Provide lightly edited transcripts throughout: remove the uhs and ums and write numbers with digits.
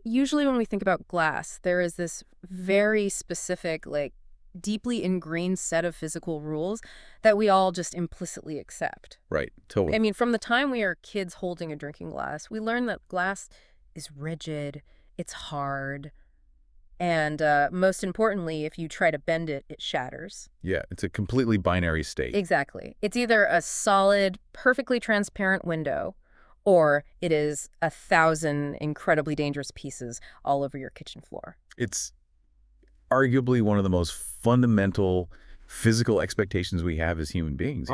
Usually when we think about glass, there is this very specific, deeply ingrained set of physical rules that we all just implicitly accept. Right, totally. I mean, from the time we are kids holding a drinking glass, we learn that glass is rigid, it's hard, and most importantly, if you try to bend it, it shatters. Yeah, it's a completely binary state. Exactly. It's either a solid, perfectly transparent window, or it is 1,000 incredibly dangerous pieces all over your kitchen floor. It's arguably one of the most fundamental physical expectations we have as human beings.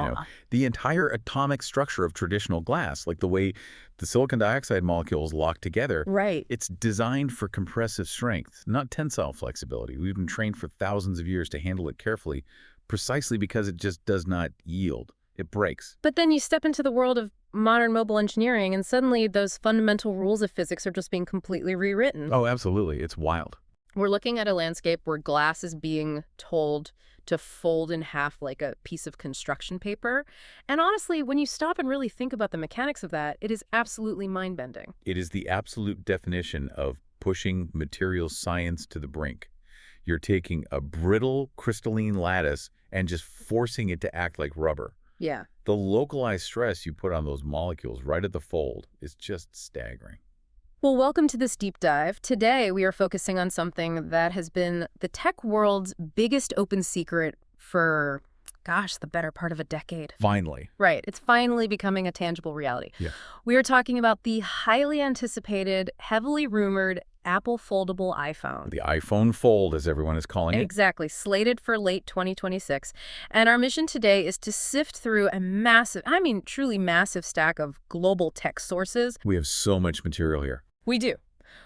The entire atomic structure of traditional glass, like the way the silicon dioxide molecules lock together, Right. it's designed for compressive strength, not tensile flexibility. We've been trained for thousands of years to handle it carefully, precisely because it just does not yield. It breaks. But then you step into the world of modern mobile engineering, and suddenly those fundamental rules of physics are just being completely rewritten. Oh, absolutely. It's wild. We're looking at a landscape where glass is being told to fold in half like a piece of construction paper. And honestly, when you stop and really think about the mechanics of that, it is absolutely mind-bending. It is the absolute definition of pushing materials science to the brink. You're taking a brittle crystalline lattice and just forcing it to act like rubber. Yeah. The localized stress you put on those molecules right at the fold is just staggering. Well, welcome to this deep dive. Today, we are focusing on something that has been the tech world's biggest open secret for, the better part of a decade. Finally. Right. It's finally becoming a tangible reality. Yeah. We are talking about the highly anticipated, heavily rumored Apple foldable iPhone. The iPhone Fold, as everyone is calling it. Exactly. Slated for late 2026. And our mission today is to sift through a massive, truly massive stack of global tech sources. We have so much material here. We do.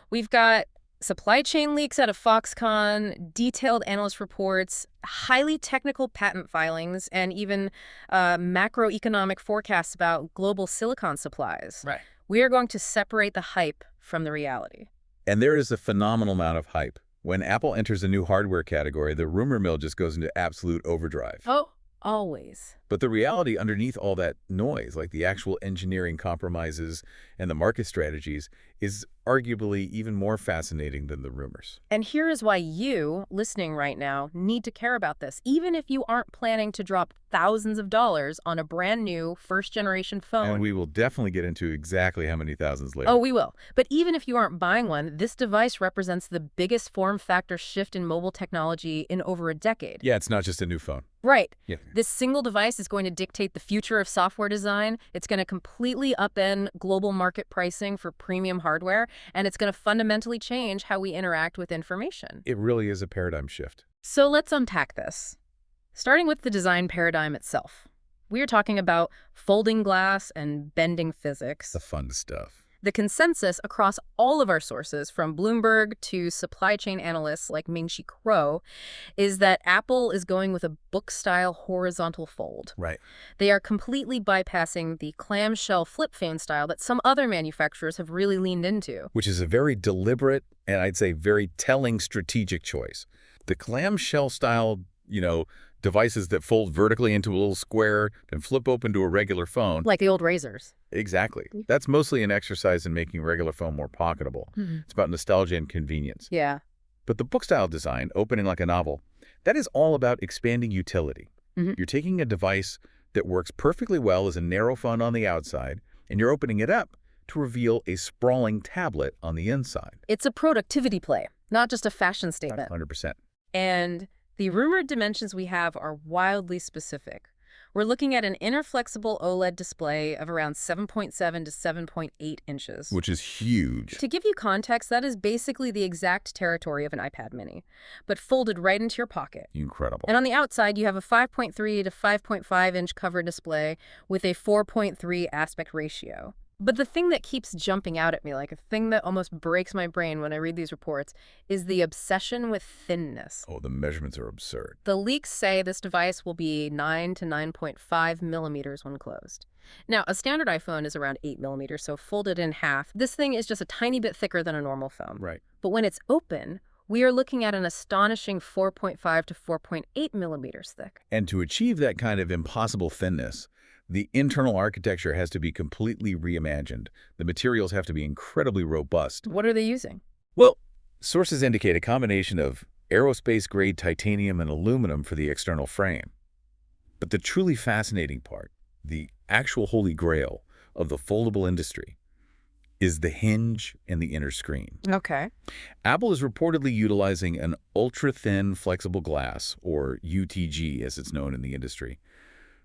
We've got supply chain leaks out of Foxconn, detailed analyst reports, highly technical patent filings, and even macroeconomic forecasts about global silicon supplies. Right. We are going to separate the hype from the reality. And there is a phenomenal amount of hype. When Apple enters a new hardware category, the rumor mill just goes into absolute overdrive. Oh, always. But the reality underneath all that noise, like the actual engineering compromises and the market strategies, is arguably even more fascinating than the rumors. And here is why you, listening right now, need to care about this, even if you aren't planning to drop thousands of dollars on a brand new first-generation phone. And we will definitely get into exactly how many thousands later. Oh, we will. But even if you aren't buying one, this device represents the biggest form factor shift in mobile technology in over a decade. Yeah, it's not just a new phone. Right. Yeah. This single device is going to dictate the future of software design. It's going to completely upend global market pricing for premium hardware, and it's going to fundamentally change how we interact with information. It really is a paradigm shift. So let's unpack this. Starting with the design paradigm itself. We are talking about folding glass and bending physics. The fun stuff. The consensus across all of our sources, from Bloomberg to supply chain analysts like Ming-Chi Kuo, is that Apple is going with a book-style horizontal fold. Right. They are completely bypassing the clamshell flip phone style that some other manufacturers have really leaned into. Which is a very deliberate and I'd say very telling strategic choice. The clamshell style, devices that fold vertically into a little square and flip open to a regular phone. Like the old razors. Exactly. That's mostly an exercise in making a regular phone more pocketable. It's about nostalgia and convenience. Yeah. But the book-style design, opening like a novel, that is all about expanding utility. You're taking a device that works perfectly well as a narrow phone on the outside, and you're opening it up to reveal a sprawling tablet on the inside. It's a productivity play, not just a fashion statement. 100%. And the rumored dimensions we have are wildly specific. We're looking at an inner flexible OLED display of around 7.7 to 7.8 inches. Which is huge. To give you context, that is basically the exact territory of an iPad mini, but folded right into your pocket. Incredible. And on the outside, you have a 5.3 to 5.5 inch cover display with a 4.3 aspect ratio. But the thing that keeps jumping out at me, like a thing that almost breaks my brain when I read these reports, is the obsession with thinness. Oh, the measurements are absurd. The leaks say this device will be 9 to 9.5 millimeters when closed. Now, a standard iPhone is around 8 millimeters, so folded in half, this thing is just a tiny bit thicker than a normal phone. Right. But when it's open, we are looking at an astonishing 4.5 to 4.8 millimeters thick. And to achieve that kind of impossible thinness, The internal architecture has to be completely reimagined. The materials have to be incredibly robust. What are they using? Well, sources indicate a combination of aerospace-grade titanium and aluminum for the external frame. But the truly fascinating part, the actual holy grail of the foldable industry, is the hinge and the inner screen. Okay. Apple is reportedly utilizing an ultra-thin flexible glass, or UTG as it's known in the industry,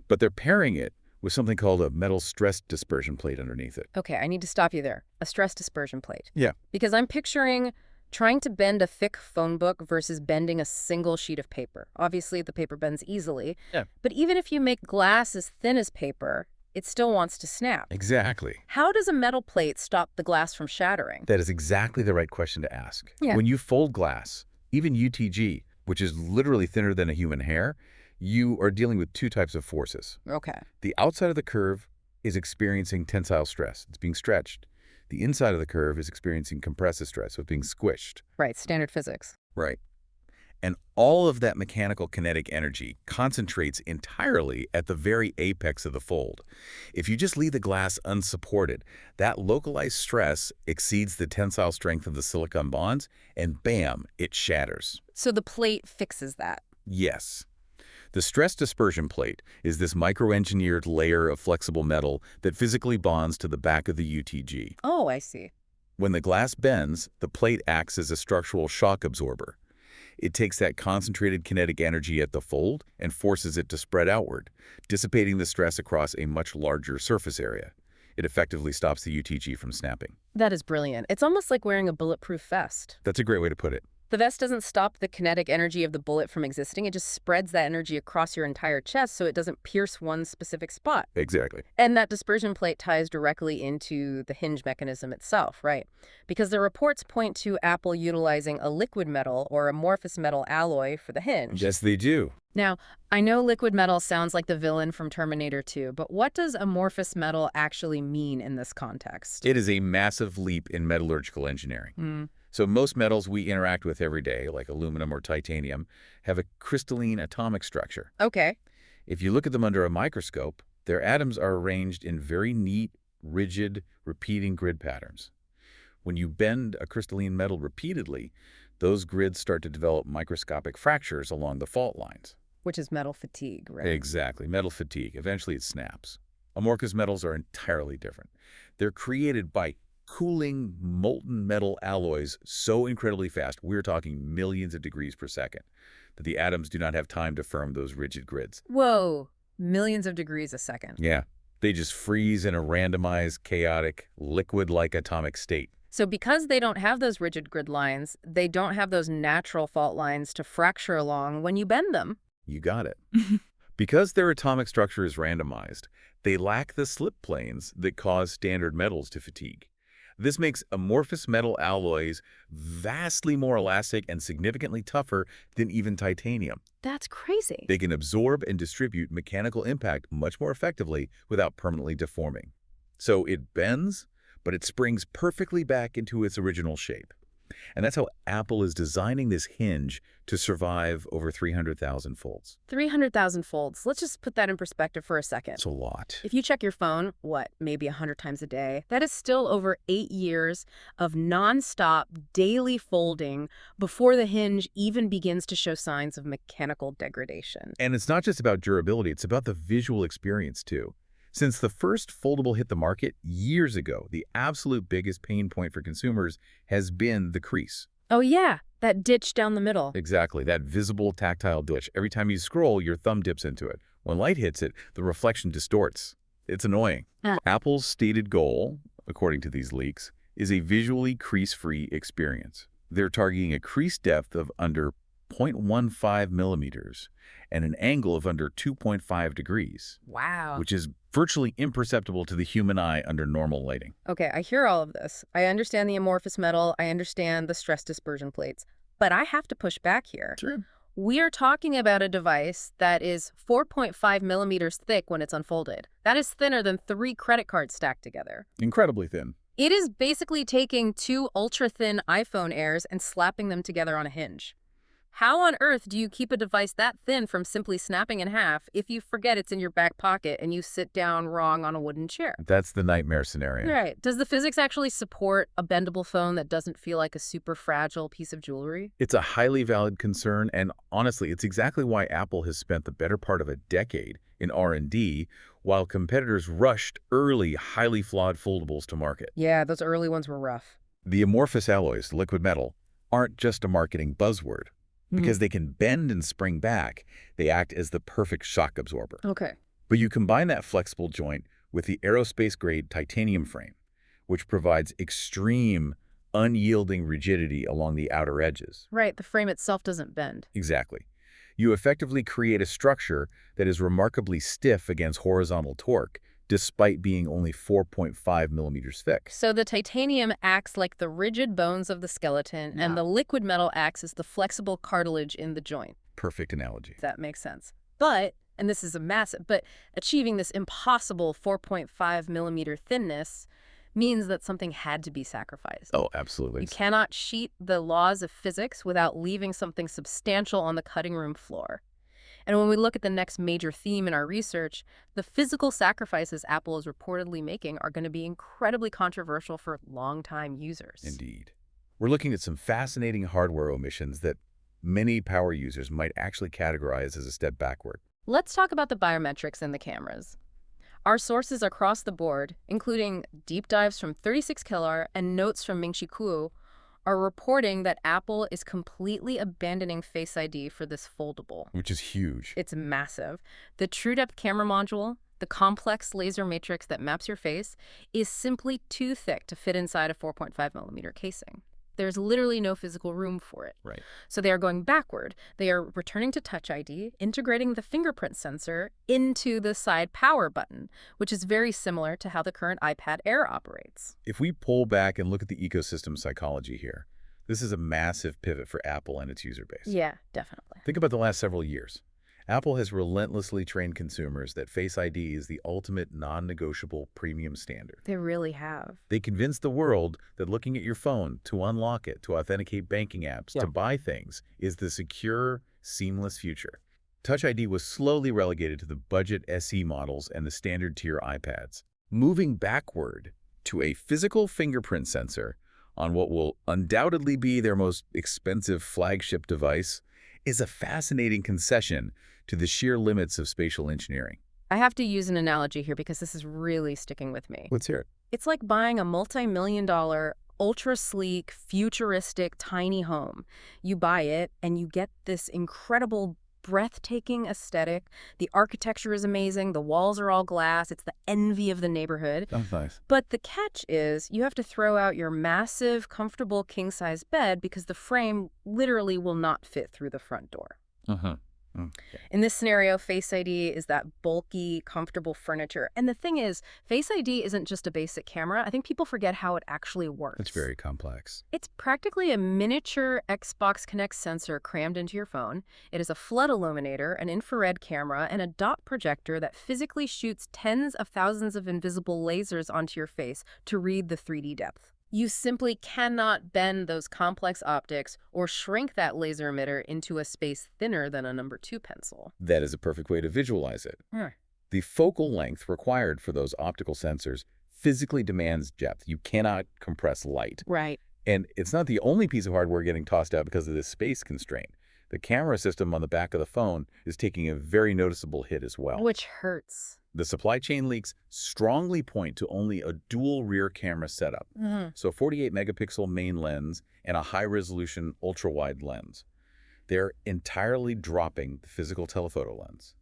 but they're pairing it with something called a metal stress dispersion plate underneath it. Okay, I need to stop you there. A stress dispersion plate. Yeah. Because I'm picturing trying to bend a thick phone book versus bending a single sheet of paper. Obviously, the paper bends easily. Yeah. But even if you make glass as thin as paper, it still wants to snap. Exactly. How does a metal plate stop the glass from shattering? That is exactly the right question to ask. Yeah. When you fold glass, even UTG, which is literally thinner than a human hair, you are dealing with two types of forces. Okay. The outside of the curve is experiencing tensile stress. It's being stretched. The inside of the curve is experiencing compressive stress, so it's being squished. Right, standard physics. Right. And all of that mechanical kinetic energy concentrates entirely at the very apex of the fold. If you just leave the glass unsupported, that localized stress exceeds the tensile strength of the silicon bonds, and bam, it shatters. So the plate fixes that. Yes. The stress dispersion plate is this micro-engineered layer of flexible metal that physically bonds to the back of the UTG. Oh, I see. When the glass bends, the plate acts as a structural shock absorber. It takes that concentrated kinetic energy at the fold and forces it to spread outward, dissipating the stress across a much larger surface area. It effectively stops the UTG from snapping. That is brilliant. It's almost like wearing a bulletproof vest. That's a great way to put it. The vest doesn't stop the kinetic energy of the bullet from existing. It just spreads that energy across your entire chest so it doesn't pierce one specific spot. Exactly. And that dispersion plate ties directly into the hinge mechanism itself, right? Because the reports point to Apple utilizing a liquid metal or amorphous metal alloy for the hinge. Yes, they do. Now, I know liquid metal sounds like the villain from Terminator 2, but what does amorphous metal actually mean in this context? It is a massive leap in metallurgical engineering. So most metals we interact with every day, like aluminum or titanium, have a crystalline atomic structure. Okay. If you look at them under a microscope, their atoms are arranged in very neat, rigid, repeating grid patterns. When you bend a crystalline metal repeatedly, those grids start to develop microscopic fractures along the fault lines. Which is metal fatigue, right? Exactly, metal fatigue. Eventually it snaps. Amorphous metals are entirely different. They're created by cooling molten metal alloys so incredibly fast, we're talking millions of degrees per second, that the atoms do not have time to form those rigid grids. Whoa, millions of degrees a second. Yeah, they just freeze in a randomized, chaotic, liquid-like atomic state. So because they don't have those rigid grid lines, they don't have those natural fault lines to fracture along when you bend them. You got it. Because their atomic structure is randomized, they lack the slip planes that cause standard metals to fatigue. This makes amorphous metal alloys vastly more elastic and significantly tougher than even titanium. That's crazy. They can absorb and distribute mechanical impact much more effectively without permanently deforming. So it bends, but it springs perfectly back into its original shape. And that's how Apple is designing this hinge to survive over 300,000 folds. 300,000 folds. Let's just put that in perspective for a second. It's a lot. If you check your phone, maybe 100 times a day, that is still over 8 years of nonstop daily folding before the hinge even begins to show signs of mechanical degradation. And it's not just about durability, it's about the visual experience too. Since the first foldable hit the market years ago, the absolute biggest pain point for consumers has been the crease. Oh yeah, that ditch down the middle. Exactly, that visible tactile ditch. Every time you scroll, your thumb dips into it. When light hits it, the reflection distorts. It's annoying. Apple's stated goal, according to these leaks, is a visually crease-free experience. They're targeting a crease depth of under 0.15 millimeters and an angle of under 2.5 degrees. Wow. Which is virtually imperceptible to the human eye under normal lighting. Okay, I hear all of this. I understand the amorphous metal. I understand the stress dispersion plates. But I have to push back here. Sure. We are talking about a device that is 4.5 millimeters thick when it's unfolded. That is thinner than 3 credit cards stacked together. Incredibly thin. It is basically taking 2 ultra-thin iPhone Airs and slapping them together on a hinge. How on earth do you keep a device that thin from simply snapping in half if you forget it's in your back pocket and you sit down wrong on a wooden chair? That's the nightmare scenario. Right. Does the physics actually support a bendable phone that doesn't feel like a super fragile piece of jewelry? It's a highly valid concern, and honestly, it's exactly why Apple has spent the better part of a decade in R&D while competitors rushed early, highly flawed foldables to market. Yeah, those early ones were rough. The amorphous alloys, liquid metal, aren't just a marketing buzzword. Because they can bend and spring back, they act as the perfect shock absorber. Okay. But you combine that flexible joint with the aerospace-grade titanium frame, which provides extreme, unyielding rigidity along the outer edges. Right, the frame itself doesn't bend. Exactly. You effectively create a structure that is remarkably stiff against horizontal torque, despite being only 4.5 millimeters thick. So the titanium acts like the rigid bones of the skeleton, and the liquid metal acts as the flexible cartilage in the joint. Perfect analogy. That makes sense. But, and this is a massive, but achieving this impossible 4.5 millimeter thinness means that something had to be sacrificed. Oh, absolutely. You cannot cheat the laws of physics without leaving something substantial on the cutting room floor. And when we look at the next major theme in our research, the physical sacrifices Apple is reportedly making are going to be incredibly controversial for longtime users. Indeed. We're looking at some fascinating hardware omissions that many power users might actually categorize as a step backward. Let's talk about the biometrics in the cameras. Our sources across the board, including deep dives from 36killer and notes from Ming-Chi Kuo, are reporting that Apple is completely abandoning Face ID for this foldable. Which is huge. It's massive. The TrueDepth camera module, the complex laser matrix that maps your face, is simply too thick to fit inside a 4.5 millimeter casing. There's literally no physical room for it. Right. So they are going backward. They are returning to Touch ID, integrating the fingerprint sensor into the side power button, which is very similar to how the current iPad Air operates. If we pull back and look at the ecosystem psychology here, this is a massive pivot for Apple and its user base. Yeah, definitely. Think about the last several years. Apple has relentlessly trained consumers that Face ID is the ultimate non-negotiable premium standard. They really have. They convinced the world that looking at your phone to unlock it, to authenticate banking apps, to buy things, is the secure, seamless future. Touch ID was slowly relegated to the budget SE models and the standard tier iPads. Moving backward to a physical fingerprint sensor on what will undoubtedly be their most expensive flagship device is a fascinating concession to the sheer limits of spatial engineering. I have to use an analogy here because this is really sticking with me. Let's hear it. It's like buying a multi-million-dollar, ultra-sleek, futuristic, tiny home. You buy it, and you get this incredible, breathtaking aesthetic. The architecture is amazing. The walls are all glass. It's the envy of the neighborhood. That's nice. But the catch is you have to throw out your massive, comfortable king-size bed because the frame literally will not fit through the front door. Okay. In this scenario, Face ID is that bulky, comfortable furniture. And the thing is, Face ID isn't just a basic camera. I think people forget how it actually works. It's very complex. It's practically a miniature Xbox Connect sensor crammed into your phone. It is a flood illuminator, an infrared camera, and a dot projector that physically shoots tens of thousands of invisible lasers onto your face to read the 3D depth. You simply cannot bend those complex optics or shrink that laser emitter into a space thinner than a number 2 pencil. That is a perfect way to visualize it. The focal length required for those optical sensors physically demands depth. You cannot compress light. Right. And it's not the only piece of hardware getting tossed out because of this space constraint. The camera system on the back of the phone is taking a very noticeable hit as well. Which hurts. The supply chain leaks strongly point to only a dual rear camera setup. So 48 megapixel main lens and a high-resolution ultra-wide lens. They're entirely dropping the physical telephoto lens,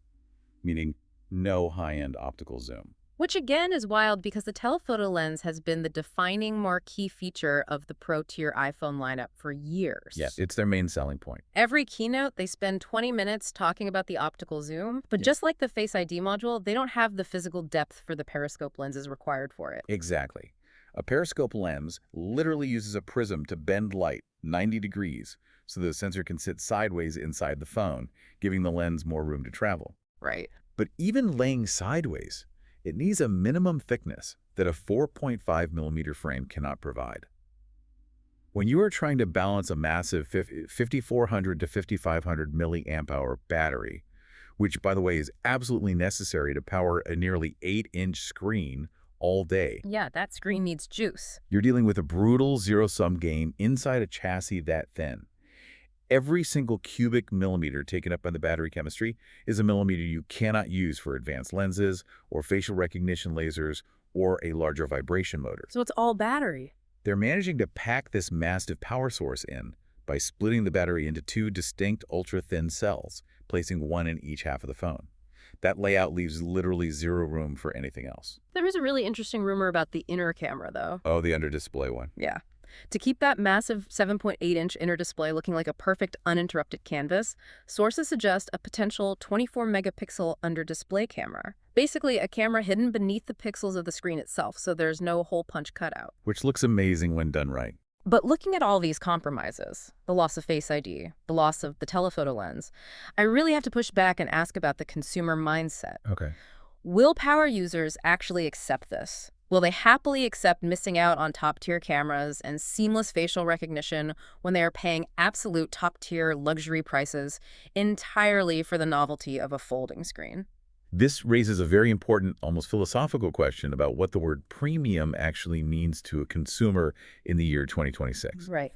meaning no high-end optical zoom. Which again is wild because the telephoto lens has been the defining marquee feature of the Pro-tier iPhone lineup for years. Yes, it's their main selling point. Every keynote, they spend 20 minutes talking about the optical zoom, but just like the Face ID module, they don't have the physical depth for the periscope lenses required for it. Exactly. A periscope lens literally uses a prism to bend light 90 degrees so the sensor can sit sideways inside the phone, giving the lens more room to travel. Right. But even laying sideways, it needs a minimum thickness that a 4.5 millimeter frame cannot provide. When you are trying to balance a massive 5400 to 5500 milliamp hour battery, which, by the way, is absolutely necessary to power a nearly 8-inch screen all day, Yeah, that screen needs juice. you're dealing with a brutal zero-sum game inside a chassis that thin. Every single cubic millimeter taken up by the battery chemistry is a millimeter you cannot use for advanced lenses or facial recognition lasers or a larger vibration motor. So it's all battery. They're managing to pack this massive power source in by splitting the battery into two distinct ultra-thin cells, placing one in each half of the phone. That layout leaves literally zero room for anything else. There is a really interesting rumor about the inner camera, though. Oh, the under-display one. Yeah. To keep that massive 7.8-inch inner display looking like a perfect uninterrupted canvas, sources suggest a potential 24-megapixel under-display camera. Basically, a camera hidden beneath the pixels of the screen itself, so there's no hole punch cutout. Which looks amazing when done right. But looking at all these compromises, the loss of Face ID, the loss of the telephoto lens, I really have to push back and ask about the consumer mindset. Okay. Will power users actually accept this? Will they happily accept missing out on top-tier cameras and seamless facial recognition when they are paying absolute top-tier luxury prices entirely for the novelty of a folding screen? This raises a very important, almost philosophical question about what the word premium actually means to a consumer in the year 2026. Right.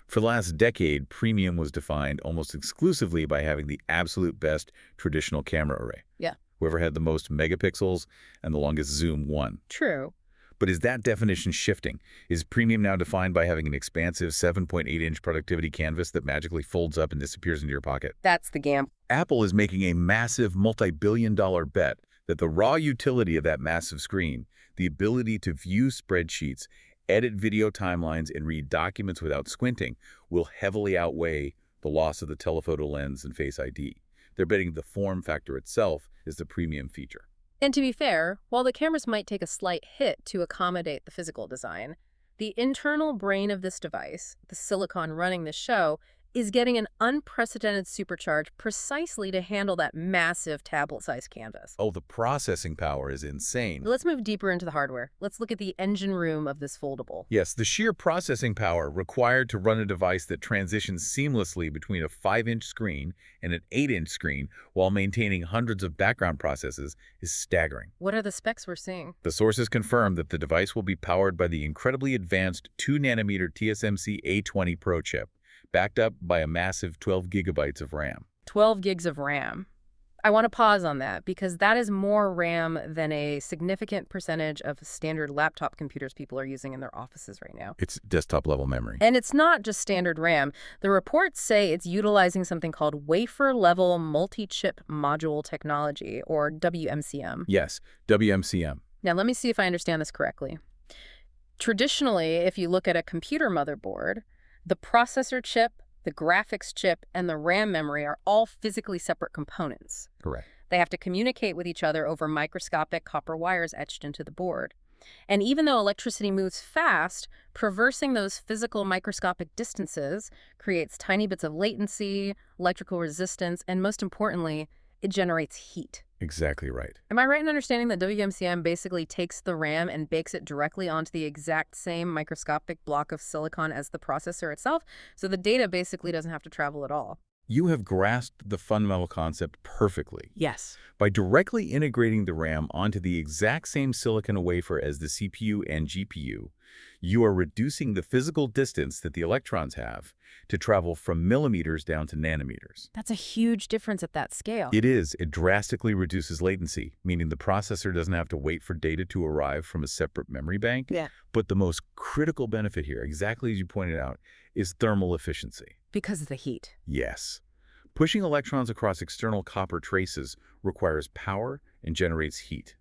For the last decade, premium was defined almost exclusively by having the absolute best traditional camera array. Yeah. Whoever had the most megapixels and the longest zoom won. True. But is that definition shifting? Is premium now defined by having an expansive 7.8-inch productivity canvas that magically folds up and disappears into your pocket? That's the gamble. Apple is making a massive multi-billion-dollar bet that the raw utility of that massive screen, the ability to view spreadsheets, edit video timelines, and read documents without squinting, will heavily outweigh the loss of the telephoto lens and Face ID. They're betting the form factor itself is the premium feature. And to be fair, while the cameras might take a slight hit to accommodate the physical design, the internal brain of this device, the silicon running this show, is getting an unprecedented supercharge precisely to handle that massive tablet-sized canvas. Oh, the processing power is insane. Let's move deeper into the hardware. Let's look at the engine room of this foldable. Yes, the sheer processing power required to run a device that transitions seamlessly between a 5-inch screen and an 8-inch screen while maintaining hundreds of background processes is staggering. What are the specs we're seeing? The sources confirm that the device will be powered by the incredibly advanced 2-nanometer TSMC A20 Pro chip, backed up by a massive 12 gigabytes of RAM. 12 gigs of RAM. I want to pause on that because that is more RAM than a significant percentage of standard laptop computers people are using in their offices right now. It's desktop-level memory. And it's not just standard RAM. The reports say it's utilizing something called wafer-level multi-chip module technology, or WMCM. Yes, WMCM. Now, let me see if I understand this correctly. Traditionally, if you look at a computer motherboard, the processor chip, the graphics chip, and the RAM memory are all physically separate components. Correct. They have to communicate with each other over microscopic copper wires etched into the board. And even though electricity moves fast, traversing those physical microscopic distances creates tiny bits of latency, electrical resistance, and most importantly, it generates heat. Exactly right. Am I right in understanding that WMCM basically takes the RAM and bakes it directly onto the exact same microscopic block of silicon as the processor itself, so the data basically doesn't have to travel at all? You have grasped the fundamental concept perfectly. Yes. By directly integrating the RAM onto the exact same silicon wafer as the CPU and GPU, you are reducing the physical distance that the electrons have to travel from millimeters down to nanometers. That's a huge difference at that scale. It is. It drastically reduces latency, meaning the processor doesn't have to wait for data to arrive from a separate memory bank. Yeah. But the most critical benefit here, exactly as you pointed out, is thermal efficiency. Because of the heat. Yes. Pushing electrons across external copper traces requires power and generates heat.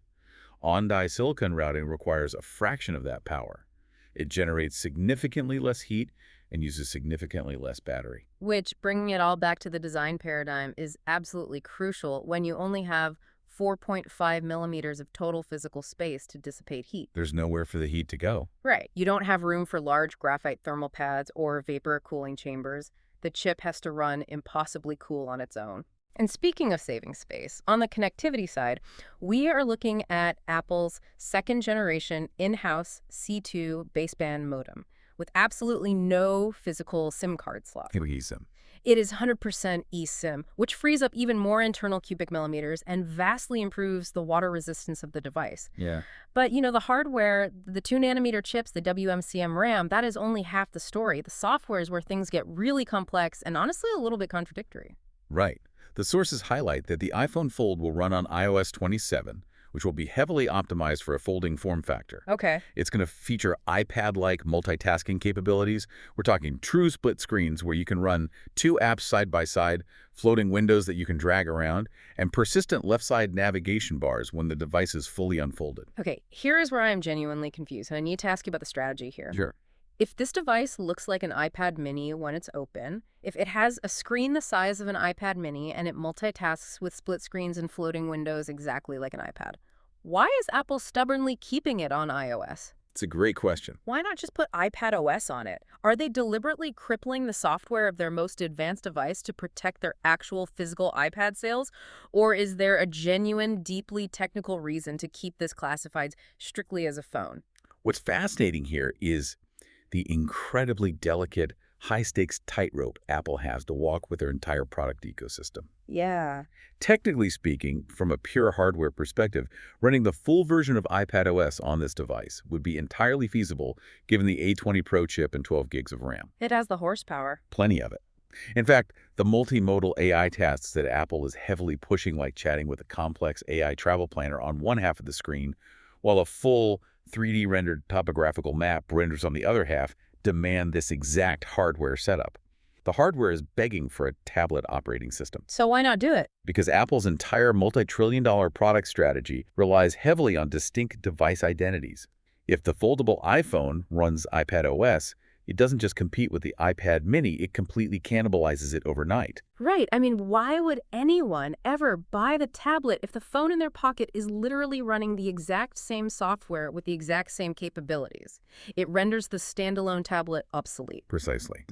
On-die silicon routing requires a fraction of that power. It generates significantly less heat and uses significantly less battery. Which, bringing it all back to the design paradigm, is absolutely crucial when you only have 4.5 millimeters of total physical space to dissipate heat. There's nowhere for the heat to go. Right. You don't have room for large graphite thermal pads or vapor cooling chambers. The chip has to run impossibly cool on its own. And speaking of saving space, on the connectivity side, we are looking at Apple's second-generation in-house C2 baseband modem, with absolutely no physical SIM card slot. Easem. It is 100% eSIM, which frees up even more internal cubic millimeters and vastly improves the water resistance of the device. Yeah. But, the hardware, the 2-nanometer chips, the WMCM RAM, that is only half the story. The software is where things get really complex and honestly a little bit contradictory. Right. The sources highlight that the iPhone Fold will run on iOS 27, which will be heavily optimized for a folding form factor. Okay. It's going to feature iPad-like multitasking capabilities. We're talking true split screens where you can run 2 apps side by side, floating windows that you can drag around, and persistent left-side navigation bars when the device is fully unfolded. Okay, here is where I am genuinely confused, and I need to ask you about the strategy here. Sure. If this device looks like an iPad mini when it's open, if it has a screen the size of an iPad mini and it multitasks with split screens and floating windows exactly like an iPad, why is Apple stubbornly keeping it on iOS? It's a great question. Why not just put iPad OS on it? Are they deliberately crippling the software of their most advanced device to protect their actual physical iPad sales? Or is there a genuine, deeply technical reason to keep this classified strictly as a phone? What's fascinating here is the incredibly delicate, high-stakes tightrope Apple has to walk with their entire product ecosystem. Yeah. Technically speaking, from a pure hardware perspective, running the full version of iPadOS on this device would be entirely feasible given the A20 Pro chip and 12 gigs of RAM. It has the horsepower. Plenty of it. In fact, the multimodal AI tasks that Apple is heavily pushing, like chatting with a complex AI travel planner on one half of the screen, while a full 3D rendered topographical map renders on the other half, demand this exact hardware setup. The hardware is begging for a tablet operating system. So why not do it? Because Apple's entire multi-trillion-dollar product strategy relies heavily on distinct device identities. If the foldable iPhone runs iPadOS, it doesn't just compete with the iPad mini, it completely cannibalizes it overnight. Right. I mean, why would anyone ever buy the tablet if the phone in their pocket is literally running the exact same software with the exact same capabilities? It renders the standalone tablet obsolete. Precisely.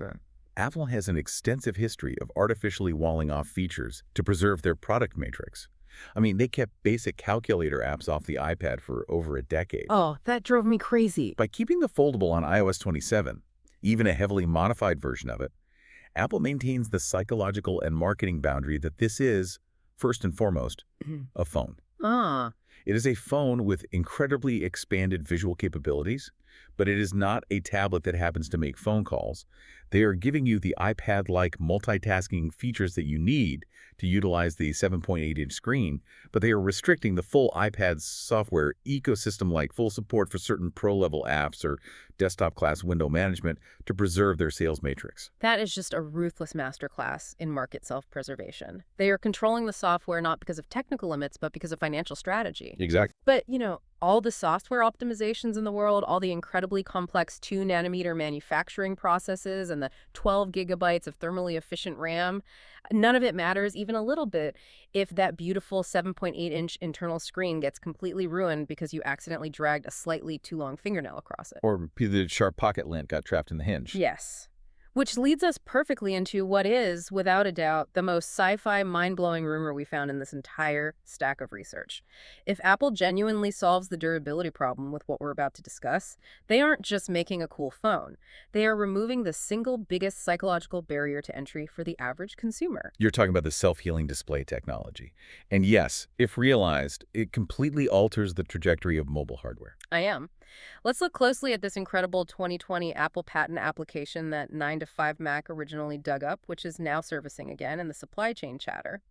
Apple has an extensive history of artificially walling off features to preserve their product matrix. I mean, they kept basic calculator apps off the iPad for over a decade. Oh, that drove me crazy. By keeping the foldable on iOS 27, even a heavily modified version of it, Apple maintains the psychological and marketing boundary that this is, first and foremost, a phone. Ah. It is a phone with incredibly expanded visual capabilities, but it is not a tablet that happens to make phone calls. They are giving you the iPad-like multitasking features that you need to utilize the 7.8-inch screen, but they are restricting the full iPad software ecosystem like full support for certain pro-level apps or desktop-class window management to preserve their sales matrix. That is just a ruthless masterclass in market self-preservation. They are controlling the software not because of technical limits, but because of financial strategy. Exactly. But, all the software optimizations in the world, all the incredibly complex 2-nanometer manufacturing processes and the 12 gigabytes of thermally efficient RAM, none of it matters even a little bit if that beautiful 7.8-inch internal screen gets completely ruined because you accidentally dragged a slightly too long fingernail across it. Or the sharp pocket lint got trapped in the hinge. Yes. Which leads us perfectly into what is, without a doubt, the most sci-fi mind-blowing rumor we found in this entire stack of research. If Apple genuinely solves the durability problem with what we're about to discuss, they aren't just making a cool phone. They are removing the single biggest psychological barrier to entry for the average consumer. You're talking about the self-healing display technology. And yes, if realized, it completely alters the trajectory of mobile hardware. I am. Let's look closely at this incredible 2020 Apple patent application that 9to5Mac originally dug up, which is now surfacing again in the supply chain chatter.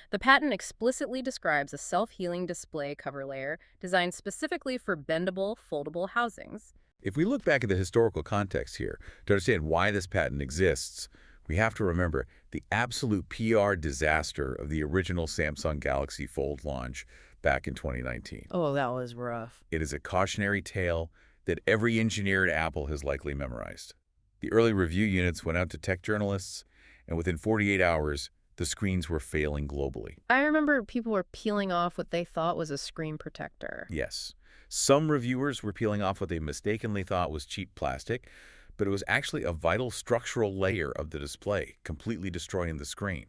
The patent explicitly describes a self-healing display cover layer designed specifically for bendable, foldable housings. If we look back at the historical context here to understand why this patent exists, we have to remember the absolute PR disaster of the original Samsung Galaxy Fold launch back in 2019. Oh, that was rough. It is a cautionary tale that every engineer at Apple has likely memorized. The early review units went out to tech journalists, and within 48 hours, the screens were failing globally. I remember people were peeling off what they thought was a screen protector. Yes. Some reviewers were peeling off what they mistakenly thought was cheap plastic, but it was actually a vital structural layer of the display, completely destroying the screen.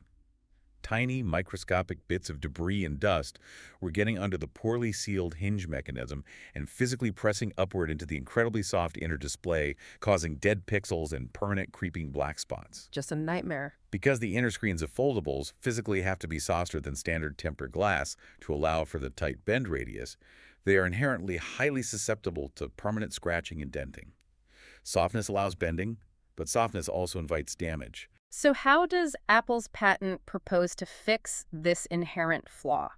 tiny microscopic bits of debris and dust were getting under the poorly sealed hinge mechanism and physically pressing upward into the incredibly soft inner display, causing dead pixels and permanent creeping black spots. Just a nightmare. Because the inner screens of foldables physically have to be softer than standard tempered glass to allow for the tight bend radius, they are inherently highly susceptible to permanent scratching and denting. Softness allows bending, but softness also invites damage. So how does Apple's patent propose to fix this inherent flaw?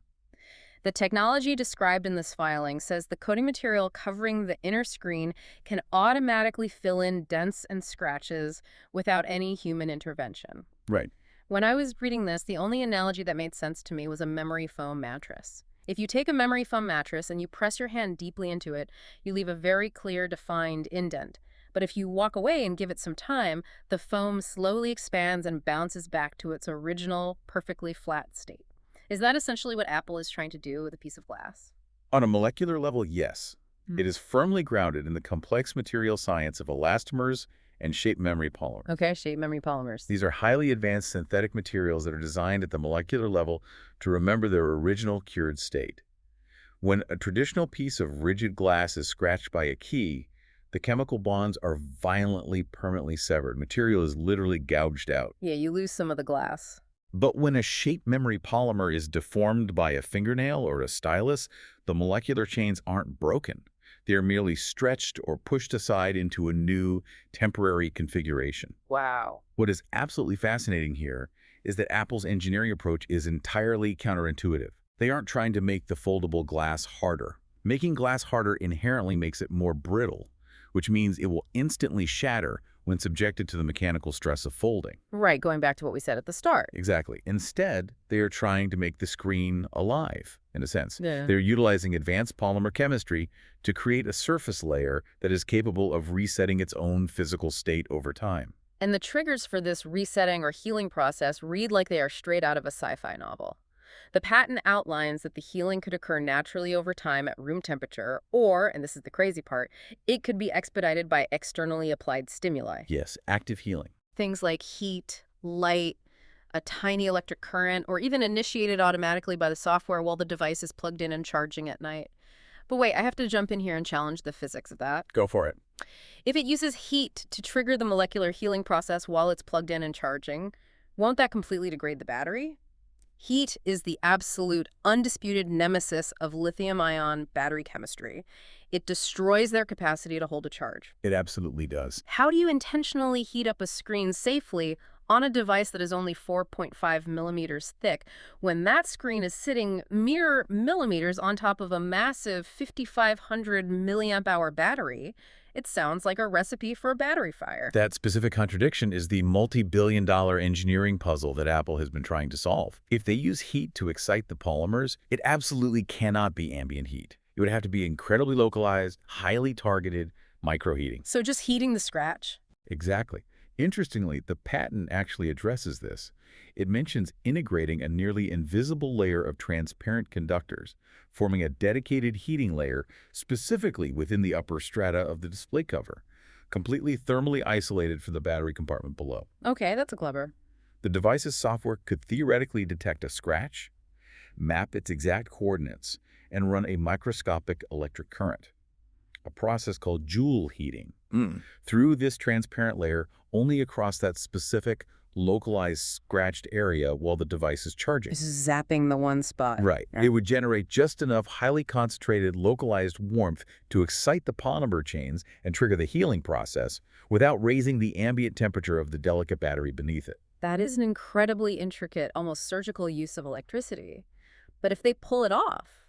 The technology described in this filing says the coating material covering the inner screen can automatically fill in dents and scratches without any human intervention. Right. When I was reading this, the only analogy that made sense to me was a memory foam mattress. If you take a memory foam mattress and you press your hand deeply into it, you leave a very clear, defined indent. But if you walk away and give it some time, the foam slowly expands and bounces back to its original, perfectly flat state. Is that essentially what Apple is trying to do with a piece of glass? On a molecular level, yes. It is firmly grounded in the complex material science of elastomers and shape memory polymers. Okay, shape memory polymers. These are highly advanced synthetic materials that are designed at the molecular level to remember their original cured state. When a traditional piece of rigid glass is scratched by a key, the chemical bonds are violently, permanently severed. Material is literally gouged out. Yeah, you lose some of the glass. But when a shape memory polymer is deformed by a fingernail or a stylus, the molecular chains aren't broken. They are merely stretched or pushed aside into a new, temporary configuration. Wow. What is absolutely fascinating here is that Apple's engineering approach is entirely counterintuitive. They aren't trying to make the foldable glass harder. Making glass harder inherently makes it more brittle, which means it will instantly shatter when subjected to the mechanical stress of folding. Right, going back to what we said at the start. Exactly. Instead, they are trying to make the screen alive, in a sense. Yeah. They're utilizing advanced polymer chemistry to create a surface layer that is capable of resetting its own physical state over time. And the triggers for this resetting or healing process read like they are straight out of a sci-fi novel. The patent outlines that the healing could occur naturally over time at room temperature, or, and this is the crazy part, it could be expedited by externally applied stimuli. Yes, active healing. Things like heat, light, a tiny electric current, or even initiated automatically by the software while the device is plugged in and charging at night. But wait, I have to jump in here and challenge the physics of that. Go for it. If it uses heat to trigger the molecular healing process while it's plugged in and charging, won't that completely degrade the battery? Heat is the absolute, undisputed nemesis of lithium-ion battery chemistry. It destroys their capacity to hold a charge. It absolutely does. How do you intentionally heat up a screen safely on a device that is only 4.5 millimeters thick when that screen is sitting mere millimeters on top of a massive 5,500 milliamp hour battery? It sounds like a recipe for a battery fire. That specific contradiction is the multi-billion-dollar engineering puzzle that Apple has been trying to solve. If they use heat to excite the polymers, it absolutely cannot be ambient heat. It would have to be incredibly localized, highly targeted microheating. So just heating the scratch? Exactly. Interestingly, the patent actually addresses this. It mentions integrating a nearly invisible layer of transparent conductors, forming a dedicated heating layer specifically within the upper strata of the display cover, completely thermally isolated from the battery compartment below. Okay, that's clever. The device's software could theoretically detect a scratch, map its exact coordinates, and run a microscopic electric current, a process called joule heating, through this transparent layer only across that specific, localized scratched area while the device is charging. This is zapping the one spot. Right. It would generate just enough highly concentrated, localized warmth to excite the polymer chains and trigger the healing process without raising the ambient temperature of the delicate battery beneath it. That is an incredibly intricate, almost surgical use of electricity. But if they pull it off,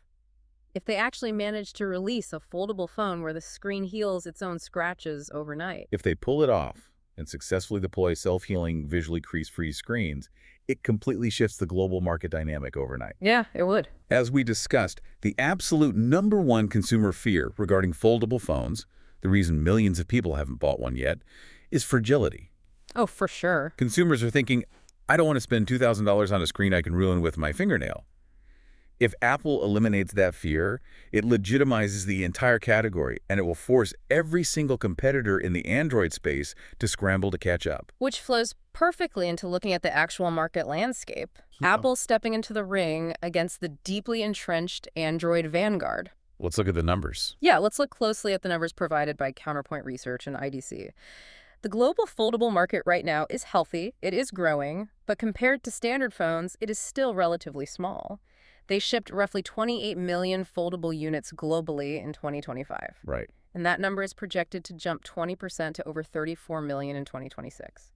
if they actually manage to release a foldable phone where the screen heals its own scratches overnight. If they pull it off and successfully deploy self-healing, visually crease-free screens, it completely shifts the global market dynamic overnight. Yeah, it would. As we discussed, the absolute #1 consumer fear regarding foldable phones, the reason millions of people haven't bought one yet, is fragility. Oh, for sure. Consumers are thinking, I don't want to spend $2,000 on a screen I can ruin with my fingernail. If Apple eliminates that fear, it legitimizes the entire category, and it will force every single competitor in the Android space to scramble to catch up. Which flows perfectly into looking at the actual market landscape. Apple stepping into the ring against the deeply entrenched Android vanguard. Let's look at the numbers. Yeah, let's look closely at the numbers provided by Counterpoint Research and IDC. The global foldable market right now is healthy, it is growing, but compared to standard phones, it is still relatively small. They shipped roughly 28 million foldable units globally in 2025. Right. And that number is projected to jump 20% to over 34 million in 2026.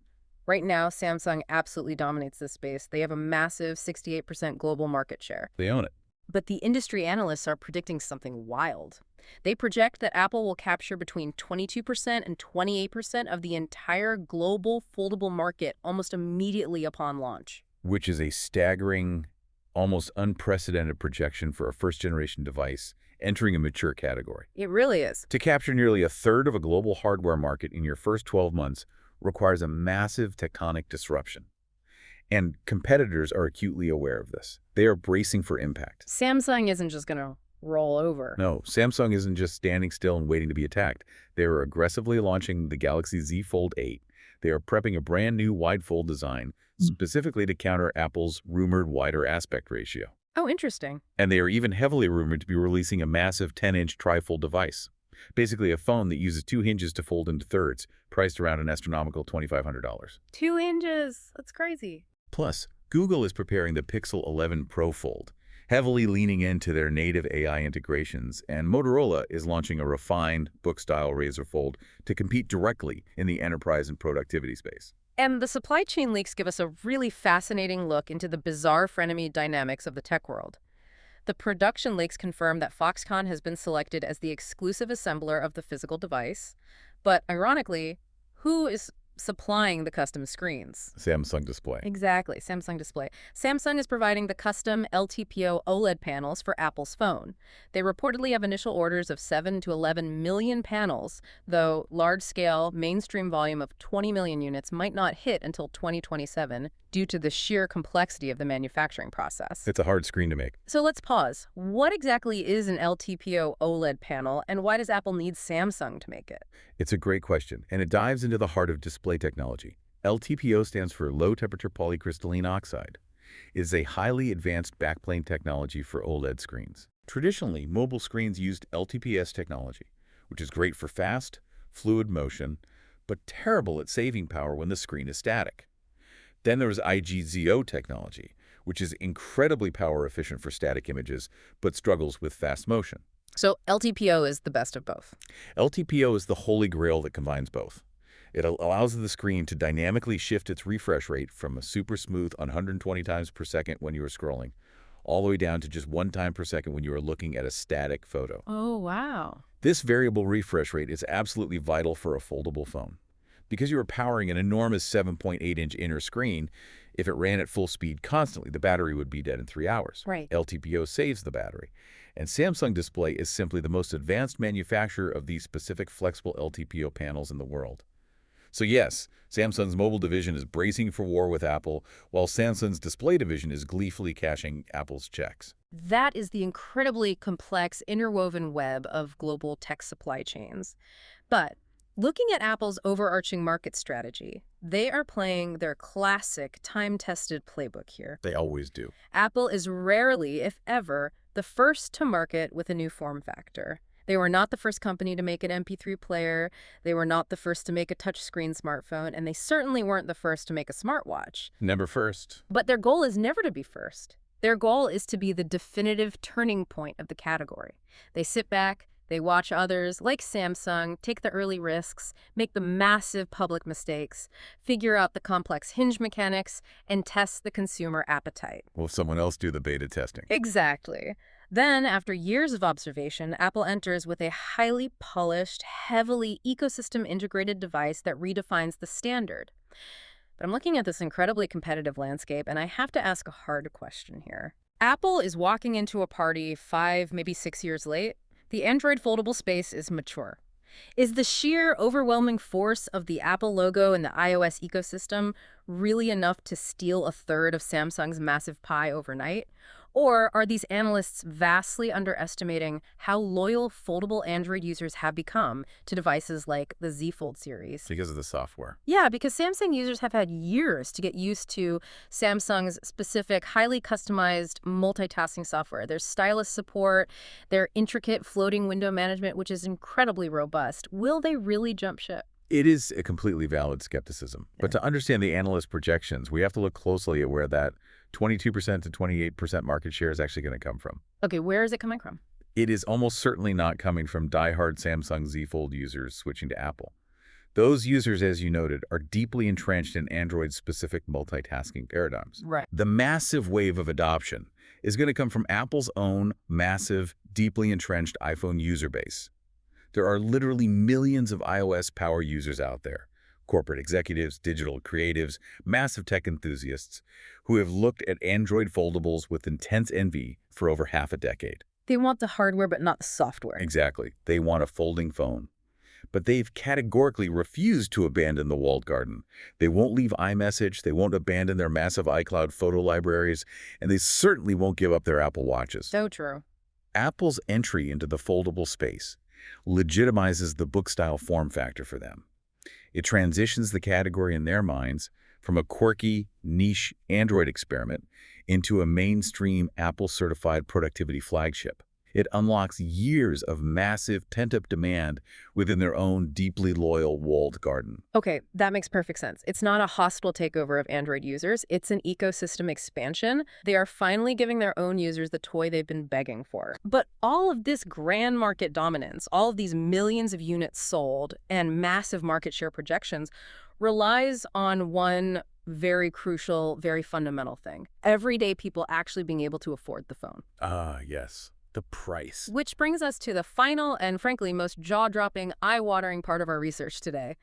Right now, Samsung absolutely dominates this space. They have a massive 68% global market share. They own it. But the industry analysts are predicting something wild. They project that Apple will capture between 22% and 28% of the entire global foldable market almost immediately upon launch. Which is a staggering, almost unprecedented projection for a first-generation device entering a mature category. It really is. To capture nearly a third of a global hardware market in your first 12 months requires a massive tectonic disruption. And competitors are acutely aware of this. They are bracing for impact. Samsung isn't just going to roll over. No, Samsung isn't just standing still and waiting to be attacked. They are aggressively launching the Galaxy Z Fold 8. They are prepping a brand new wide fold design specifically to counter Apple's rumored wider aspect ratio. Oh, interesting. And they are even heavily rumored to be releasing a massive 10-inch trifold device. Basically a phone that uses 2 hinges to fold into thirds, priced around an astronomical $2,500. 2 hinges. That's crazy. Plus, Google is preparing the Pixel 11 Pro Fold, heavily leaning into their native AI integrations, and Motorola is launching a refined, book-style Razr Fold to compete directly in the enterprise and productivity space. And the supply chain leaks give us a really fascinating look into the bizarre frenemy dynamics of the tech world. The production leaks confirm that Foxconn has been selected as the exclusive assembler of the physical device. But ironically, who is supplying the custom screens? Samsung Display. Exactly, Samsung Display. Samsung is providing the custom LTPO OLED panels for Apple's phone. They reportedly have initial orders of 7 to 11 million panels, though large-scale, mainstream volume of 20 million units might not hit until 2027 due to the sheer complexity of the manufacturing process. It's a hard screen to make. So let's pause. What exactly is an LTPO OLED panel, and why does Apple need Samsung to make it? It's a great question, and it dives into the heart of display technology. LTPO stands for low-temperature polycrystalline oxide. It is a highly advanced backplane technology for OLED screens. Traditionally, mobile screens used LTPS technology, which is great for fast, fluid motion, but terrible at saving power when the screen is static. Then there was IGZO technology, which is incredibly power efficient for static images, but struggles with fast motion. So LTPO is the best of both. LTPO is the holy grail that combines both. It allows the screen to dynamically shift its refresh rate from a super smooth 120 times per second when you are scrolling, all the way down to just 1 time per second when you are looking at a static photo. Oh, wow. This variable refresh rate is absolutely vital for a foldable phone. Because you are powering an enormous 7.8-inch inner screen, if it ran at full speed constantly, the battery would be dead in 3 hours. Right. LTPO saves the battery. And Samsung Display is simply the most advanced manufacturer of these specific flexible LTPO panels in the world. So yes, Samsung's mobile division is bracing for war with Apple, while Samsung's display division is gleefully cashing Apple's checks. That is the incredibly complex, interwoven web of global tech supply chains. But looking at Apple's overarching market strategy, they are playing their classic, time-tested playbook here. They always do. Apple is rarely, if ever, the first to market with a new form factor. They were not the first company to make an MP3 player, they were not the first to make a touchscreen smartphone, and they certainly weren't the first to make a smartwatch. Never first. But their goal is never to be first. Their goal is to be the definitive turning point of the category. They sit back, they watch others, like Samsung, take the early risks, make the massive public mistakes, figure out the complex hinge mechanics, and test the consumer appetite. Will someone else do the beta testing? Exactly. Then, after years of observation, Apple enters with a highly polished, heavily ecosystem-integrated device that redefines the standard. But I'm looking at this incredibly competitive landscape, and I have to ask a hard question here. Apple is walking into a party 5, maybe 6 years late. The Android foldable space is mature. Is the sheer overwhelming force of the Apple logo and the iOS ecosystem really enough to steal a third of Samsung's massive pie overnight? Or are these analysts vastly underestimating how loyal foldable Android users have become to devices like the Z Fold series? Because of the software. Yeah, because Samsung users have had years to get used to Samsung's specific, highly customized multitasking software. Their stylus support, their intricate floating window management, which is incredibly robust. Will they really jump ship? It is a completely valid skepticism. But to understand the analyst projections, we have to look closely at where that 22% to 28% market share is actually going to come from. Okay, where is it coming from? It is almost certainly not coming from diehard Samsung Z Fold users switching to Apple. Those users, as you noted, are deeply entrenched in Android-specific multitasking paradigms. Right. The massive wave of adoption is going to come from Apple's own massive, deeply entrenched iPhone user base. There are literally millions of iOS power users out there, corporate executives, digital creatives, massive tech enthusiasts, who have looked at Android foldables with intense envy for over half a decade. They want the hardware, but not the software. Exactly. They want a folding phone. But they've categorically refused to abandon the walled garden. They won't leave iMessage, they won't abandon their massive iCloud photo libraries, and they certainly won't give up their Apple Watches. So true. Apple's entry into the foldable space legitimizes the book-style form factor for them. It transitions the category in their minds from a quirky, niche Android experiment into a mainstream Apple-certified productivity flagship. It unlocks years of massive pent-up demand within their own deeply loyal walled garden. Okay, that makes perfect sense. It's not a hostile takeover of Android users. It's an ecosystem expansion. They are finally giving their own users the toy they've been begging for. But all of this grand market dominance, all of these millions of units sold and massive market share projections relies on one very crucial, very fundamental thing. Everyday people actually being able to afford the phone. Ah, yes. The price. Which brings us to the final and, frankly, most jaw-dropping, eye-watering part of our research today,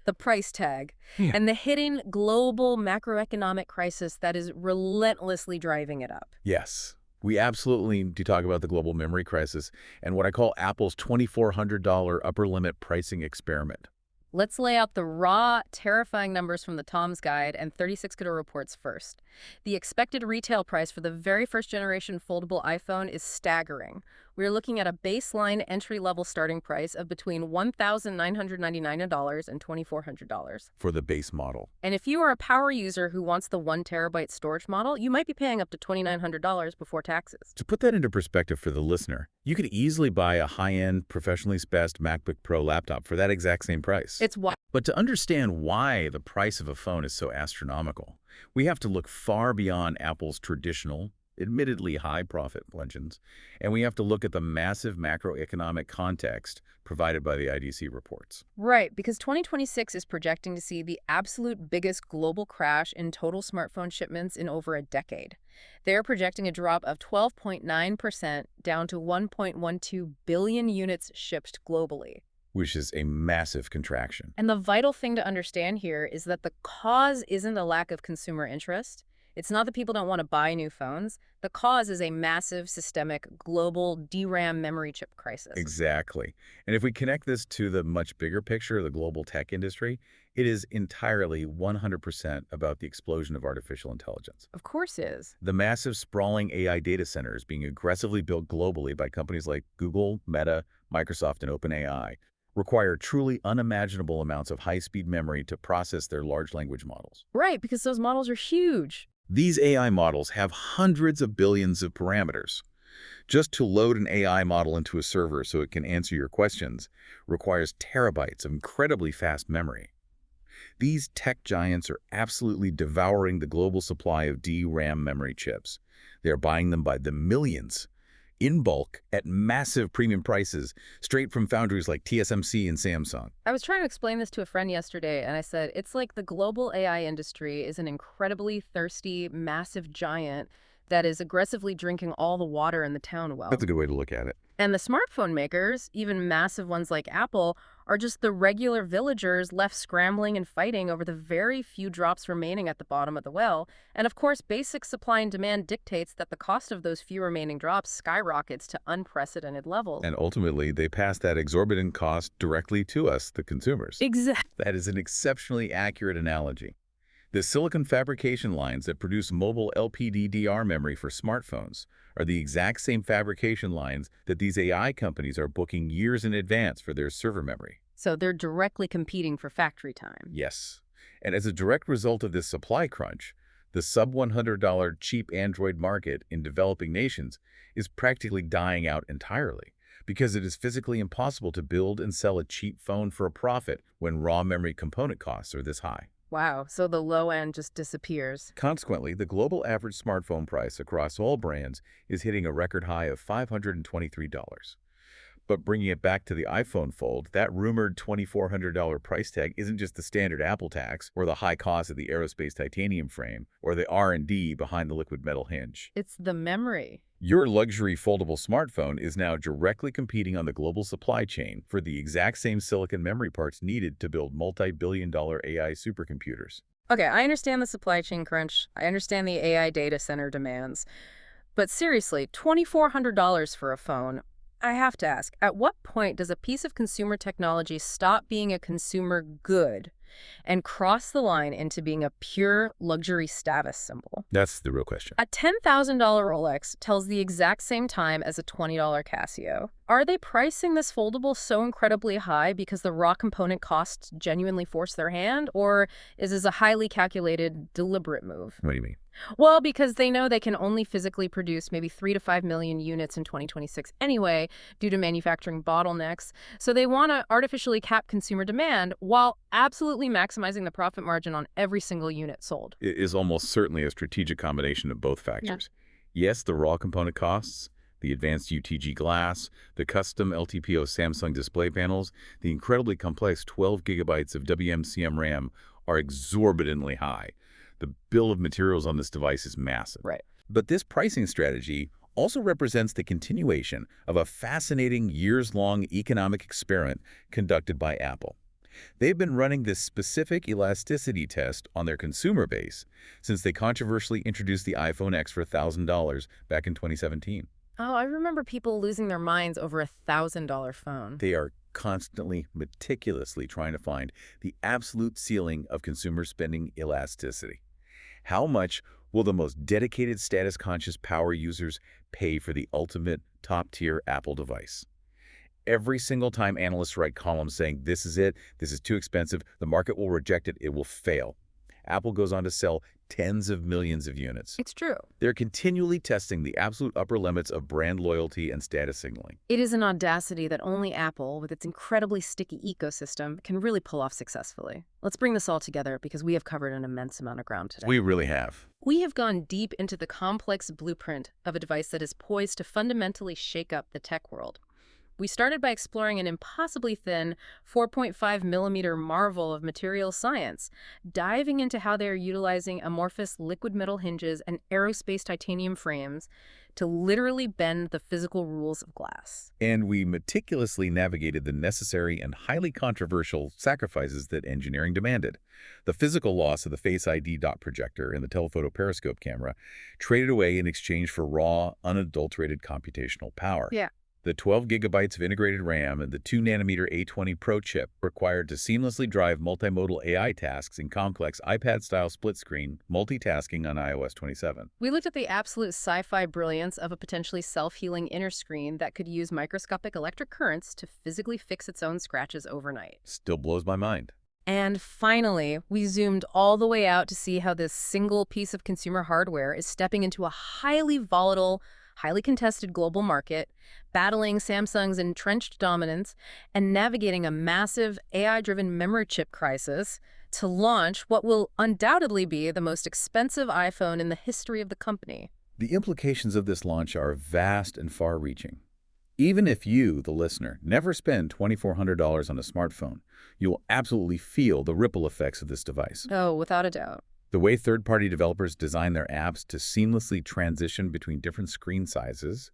the price tag, and the hidden global macroeconomic crisis that is relentlessly driving it up. Yes. We absolutely need to talk about the global memory crisis and what I call Apple's $2,400 upper limit pricing experiment. Let's lay out the raw, terrifying numbers from the Tom's Guide and 36 Good reports first. The expected retail price for the very first generation foldable iPhone is staggering. We're looking at a baseline entry-level starting price of between $1,999 and $2,400. For the base model. And if you are a power user who wants the 1 terabyte storage model, you might be paying up to $2,900 before taxes. To put that into perspective for the listener, you could easily buy a high-end, professionally spec'd MacBook Pro laptop for that exact same price. It's wild. But to understand why the price of a phone is so astronomical, we have to look far beyond Apple's traditional, admittedly high-profit legends, and we have to look at the massive macroeconomic context provided by the IDC reports. Right, because 2026 is projecting to see the absolute biggest global crash in total smartphone shipments in over a decade. They're projecting a drop of 12.9% down to 1.12 billion units shipped globally. Which is a massive contraction. And the vital thing to understand here is that the cause isn't a lack of consumer interest. It's not that people don't want to buy new phones. The cause is a massive, systemic, global DRAM memory chip crisis. Exactly. And if we connect this to the much bigger picture of the global tech industry, it is entirely 100% about the explosion of artificial intelligence. Of course it is. The massive sprawling AI data centers being aggressively built globally by companies like Google, Meta, Microsoft, and OpenAI require truly unimaginable amounts of high-speed memory to process their large language models. Right, because those models are huge. These AI models have hundreds of billions of parameters. Just to load an AI model into a server so it can answer your questions requires terabytes of incredibly fast memory. These tech giants are absolutely devouring the global supply of DRAM memory chips. They are buying them by the millions, in bulk, at massive premium prices, straight from foundries like TSMC and Samsung. I was trying to explain this to a friend yesterday, and I said, it's like the global AI industry is an incredibly thirsty, massive giant that is aggressively drinking all the water in the town well. That's a good way to look at it. And the smartphone makers, even massive ones like Apple, are just the regular villagers left scrambling and fighting over the very few drops remaining at the bottom of the well. And of course, basic supply and demand dictates that the cost of those few remaining drops skyrockets to unprecedented levels. And ultimately, they pass that exorbitant cost directly to us, the consumers. Exactly. That is an exceptionally accurate analogy. The silicon fabrication lines that produce mobile LPDDR memory for smartphones are the exact same fabrication lines that these AI companies are booking years in advance for their server memory. So they're directly competing for factory time. Yes. And as a direct result of this supply crunch, the sub-$100 cheap Android market in developing nations is practically dying out entirely because it is physically impossible to build and sell a cheap phone for a profit when raw memory component costs are this high. Wow, so the low end just disappears. Consequently, the global average smartphone price across all brands is hitting a record high of $523. But bringing it back to the iPhone Fold, that rumored $2,400 price tag isn't just the standard Apple tax or the high cost of the aerospace titanium frame or the R&D behind the liquid metal hinge. It's the memory. Your luxury foldable smartphone is now directly competing on the global supply chain for the exact same silicon memory parts needed to build multi-billion-dollar AI supercomputers. Okay, I understand the supply chain crunch. I understand the AI data center demands. But seriously, $2,400 for a phone. I have to ask, at what point does a piece of consumer technology stop being a consumer good and cross the line into being a pure luxury status symbol? That's the real question. A $10,000 Rolex tells the exact same time as a $20 Casio. Are they pricing this foldable so incredibly high because the raw component costs genuinely force their hand, or is this a highly calculated, deliberate move? What do you mean? Well, because they know they can only physically produce maybe 3 to 5 million units in 2026 anyway, due to manufacturing bottlenecks. So they want to artificially cap consumer demand while absolutely maximizing the profit margin on every single unit sold. It is almost certainly a strategic combination of both factors. Yes, the raw component costs, the advanced UTG glass, the custom LTPO Samsung display panels, the incredibly complex 12 gigabytes of WMCM RAM are exorbitantly high. The bill of materials on this device is massive. Right. But this pricing strategy also represents the continuation of a fascinating years-long economic experiment conducted by Apple. They've been running this specific elasticity test on their consumer base since they controversially introduced the iPhone X for $1,000 back in 2017. Oh, I remember people losing their minds over a $1,000 phone. They are constantly, meticulously trying to find the absolute ceiling of consumer spending elasticity. How much will the most dedicated status-conscious power users pay for the ultimate top-tier Apple device? Every single time analysts write columns saying, this is it, this is too expensive, the market will reject it, it will fail, Apple goes on to sell tens of millions of units. It's true. They're continually testing the absolute upper limits of brand loyalty and status signaling. It is an audacity that only Apple, with its incredibly sticky ecosystem, can really pull off successfully. Let's bring this all together because we have covered an immense amount of ground today. We really have. We have gone deep into the complex blueprint of a device that is poised to fundamentally shake up the tech world. We started by exploring an impossibly thin 4.5 millimeter marvel of material science, diving into how they are utilizing amorphous liquid metal hinges and aerospace titanium frames to literally bend the physical rules of glass. And we meticulously navigated the necessary and highly controversial sacrifices that engineering demanded. The physical loss of the Face ID dot projector and the telephoto periscope camera traded away in exchange for raw, unadulterated computational power. Yeah. The 12 gigabytes of integrated RAM and the 2-nanometer A20 Pro chip required to seamlessly drive multimodal AI tasks in complex iPad-style split-screen multitasking on iOS 27. We looked at the absolute sci-fi brilliance of a potentially self-healing inner screen that could use microscopic electric currents to physically fix its own scratches overnight. Still blows my mind. And finally, we zoomed all the way out to see how this single piece of consumer hardware is stepping into a highly volatile, highly contested global market, battling Samsung's entrenched dominance, and navigating a massive AI-driven memory chip crisis to launch what will undoubtedly be the most expensive iPhone in the history of the company. The implications of this launch are vast and far-reaching. Even if you, the listener, never spend $2,400 on a smartphone, you will absolutely feel the ripple effects of this device. Oh, without a doubt. The way third-party developers design their apps to seamlessly transition between different screen sizes,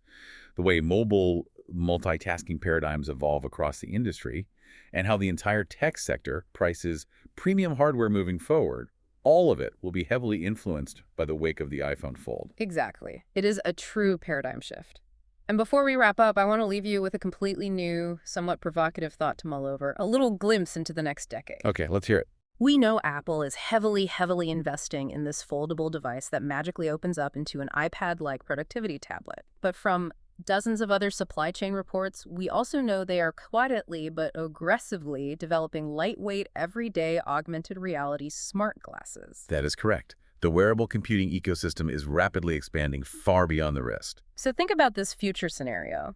the way mobile multitasking paradigms evolve across the industry, and how the entire tech sector prices premium hardware moving forward, all of it will be heavily influenced by the wake of the iPhone Fold. Exactly. It is a true paradigm shift. And before we wrap up, I want to leave you with a completely new, somewhat provocative thought to mull over, a little glimpse into the next decade. Okay, let's hear it. We know Apple is heavily investing in this foldable device that magically opens up into an iPad-like productivity tablet. But from dozens of other supply chain reports, we also know they are quietly but aggressively developing lightweight, everyday augmented reality smart glasses. That is correct. The wearable computing ecosystem is rapidly expanding far beyond the wrist. So think about this future scenario.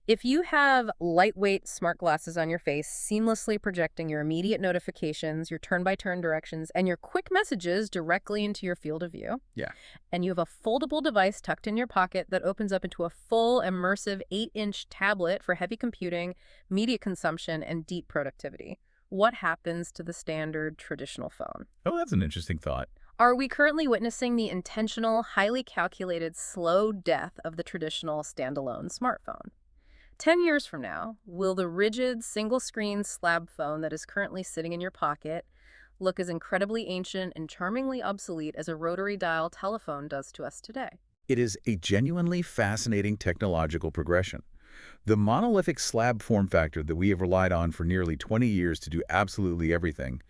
If you have lightweight smart glasses on your face, seamlessly projecting your immediate notifications, your turn-by-turn directions, and your quick messages directly into your field of view, Yeah. and you have a foldable device tucked in your pocket that opens up into a full immersive 8-inch tablet for heavy computing, media consumption, and deep productivity, what happens to the standard traditional phone? Oh, that's an interesting thought. Are we currently witnessing the intentional, highly calculated, slow death of the traditional standalone smartphone? 10 years from now, will the rigid, single-screen slab phone that is currently sitting in your pocket look as incredibly ancient and charmingly obsolete as a rotary dial telephone does to us today? It is a genuinely fascinating technological progression. The monolithic slab form factor that we have relied on for nearly 20 years to do absolutely everything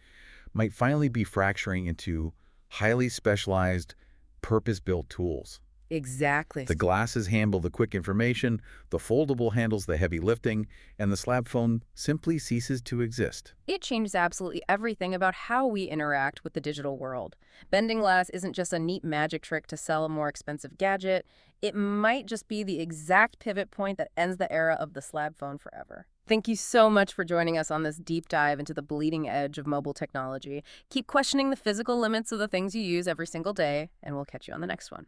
might finally be fracturing into highly specialized, purpose-built tools. Exactly. The glasses handle the quick information, the foldable handles the heavy lifting, and the slab phone simply ceases to exist. It changes absolutely everything about how we interact with the digital world. Bending glass isn't just a neat magic trick to sell a more expensive gadget. It might just be the exact pivot point that ends the era of the slab phone forever. Thank you so much for joining us on this deep dive into the bleeding edge of mobile technology. Keep questioning the physical limits of the things you use every single day, and we'll catch you on the next one.